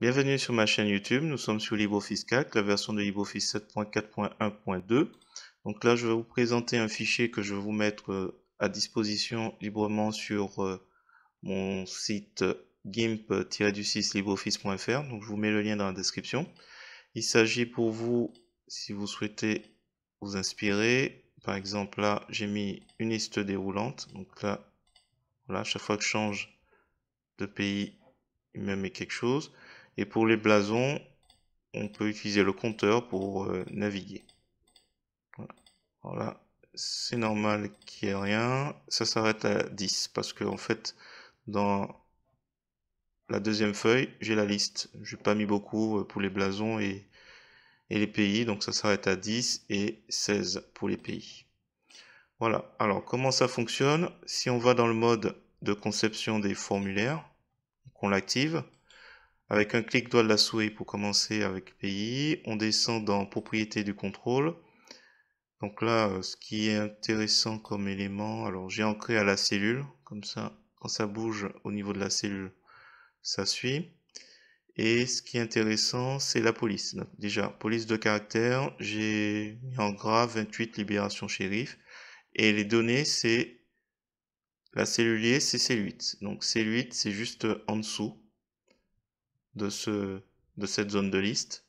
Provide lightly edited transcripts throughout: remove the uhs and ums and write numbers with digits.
Bienvenue sur ma chaîne YouTube. Nous sommes sur LibreOffice Calc, la version de LibreOffice 7.4.1.2. Donc là, je vais vous présenter un fichier que je vais vous mettre à disposition librement sur mon site gimp-du6libreoffice.fr. Donc je vous mets le lien dans la description. Il s'agit pour vous, si vous souhaitez vous inspirer, par exemple là, j'ai mis une liste déroulante. Donc là, voilà, chaque fois que je change de pays, il me met quelque chose. Et pour les blasons, on peut utiliser le compteur pour naviguer. Voilà, voilà. C'est normal qu'il n'y ait rien. Ça s'arrête à 10 parce que en fait, dans la deuxième feuille, j'ai la liste. Je n'ai pas mis beaucoup pour les blasons et les pays, donc ça s'arrête à 10 et 16 pour les pays. Voilà, alors comment ça fonctionne? Si on va dans le mode de conception des formulaires, qu'on l'active, avec un clic droit de la souris pour commencer avec pays, on descend dans propriété du contrôle. Donc là, ce qui est intéressant comme élément, alors j'ai ancré à la cellule, comme ça, quand ça bouge au niveau de la cellule, ça suit. Et ce qui est intéressant, c'est la police. Donc déjà, police de caractère, j'ai mis en gras 28 libération shérif. Et les données, c'est la cellulier, c'est C8. Donc C8, c'est juste en dessous de cette zone de liste.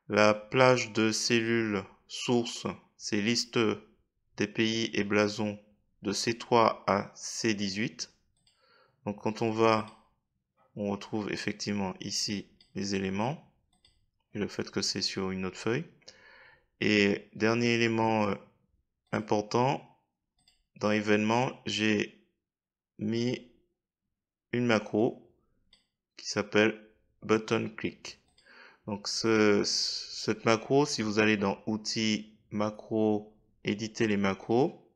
La plage de cellules source, c'est liste des pays et blasons de C3 à C18. Donc quand on va, on retrouve effectivement ici les éléments et le fait que c'est sur une autre feuille. Et dernier élément important, dans événements, j'ai mis une macro qui s'appelle button click. Donc cette macro, si vous allez dans outils, macro, éditer les macros,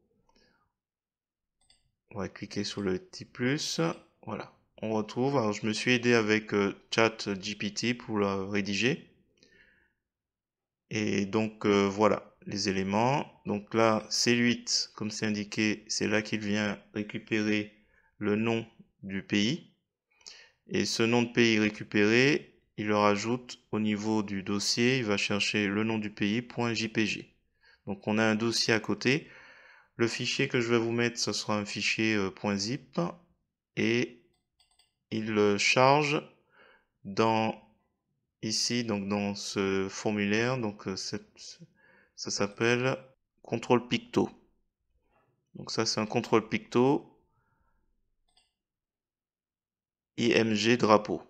on va cliquer sur le petit plus, voilà, on retrouve. Alors je me suis aidé avec ChatGPT pour le rédiger. Et donc voilà les éléments. Donc là, C8, comme c'est indiqué, c'est là qu'il vient récupérer le nom du pays. Et ce nom de pays récupéré, il le rajoute au niveau du dossier, il va chercher le nom du pays, .jpg. Donc on a un dossier à côté. Le fichier que je vais vous mettre, ce sera un fichier .zip et il charge dans ici, donc dans ce formulaire, donc ça s'appelle contrôle picto. Donc ça c'est un contrôle picto IMG drapeau.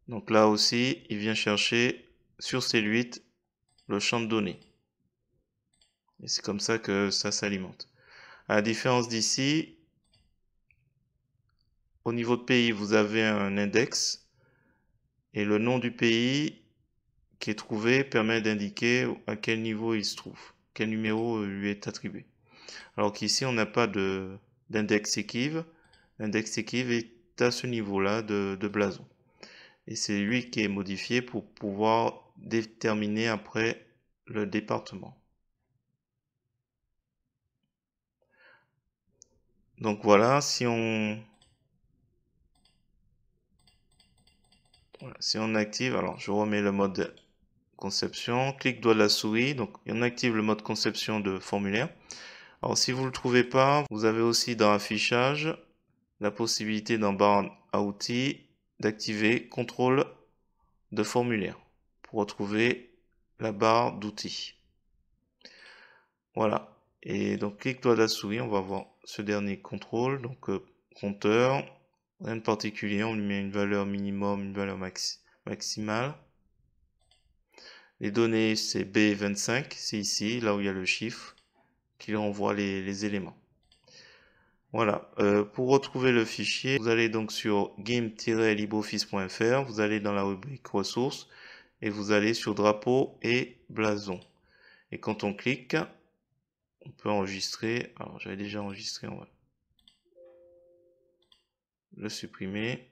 Donc là aussi, il vient chercher sur C8 le champ de données. Et c'est comme ça que ça s'alimente. À la différence d'ici, au niveau de pays, vous avez un index et le nom du pays qui est trouvé permet d'indiquer à quel niveau il se trouve, quel numéro lui est attribué. Alors qu'ici, on n'a pas d'index équive. L'index équive est à ce niveau-là de blason. Et c'est lui qui est modifié pour pouvoir déterminer après le département. Donc voilà, si on active, alors je remets le mode conception, clic droit de la souris, donc on active le mode conception de formulaire. Alors si vous ne le trouvez pas, vous avez aussi dans affichage la possibilité dans barre à outils d'activer contrôle de formulaire pour retrouver la barre d'outils. Voilà. Et donc clic droit de la souris, on va voir ce dernier contrôle, donc compteur, rien de particulier, on lui met une valeur minimum, une valeur maximale. Les données, c'est B25, c'est ici, là où il y a le chiffre, qui renvoie les éléments. Voilà, pour retrouver le fichier, vous allez donc sur gimp-libreoffice.fr, vous allez dans la rubrique ressources, et vous allez sur drapeau et blason. Et quand on clique, on peut enregistrer, alors j'avais déjà enregistré, on va le supprimer.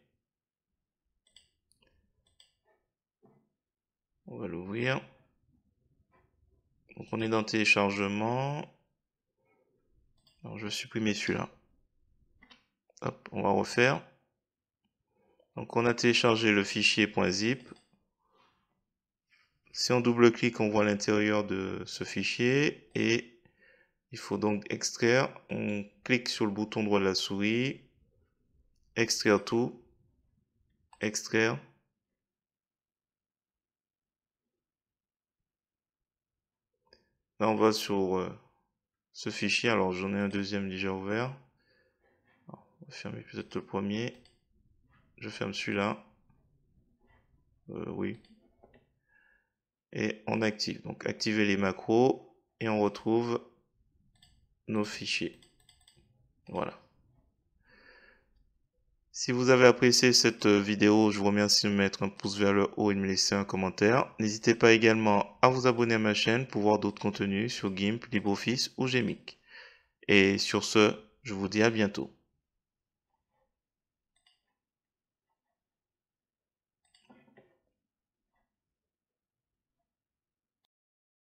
On va l'ouvrir. Donc on est dans téléchargement. Alors je vais supprimer celui-là. Hop, on va refaire. Donc on a téléchargé le fichier .zip. Si on double-clique, on voit l'intérieur de ce fichier et il faut donc extraire. On clique sur le bouton droit de la souris, extraire tout, extraire. Là, on va sur ce fichier. Alors, j'en ai un deuxième déjà ouvert. Alors, on va fermer peut-être le premier. Je ferme celui-là. Oui. Et on active. Donc, activer les macros et on retrouve nos fichiers. Voilà. Si vous avez apprécié cette vidéo, je vous remercie de me mettre un pouce vers le haut et de me laisser un commentaire. N'hésitez pas également à vous abonner à ma chaîne pour voir d'autres contenus sur GIMP, LibreOffice ou Gmic. Et sur ce, je vous dis à bientôt.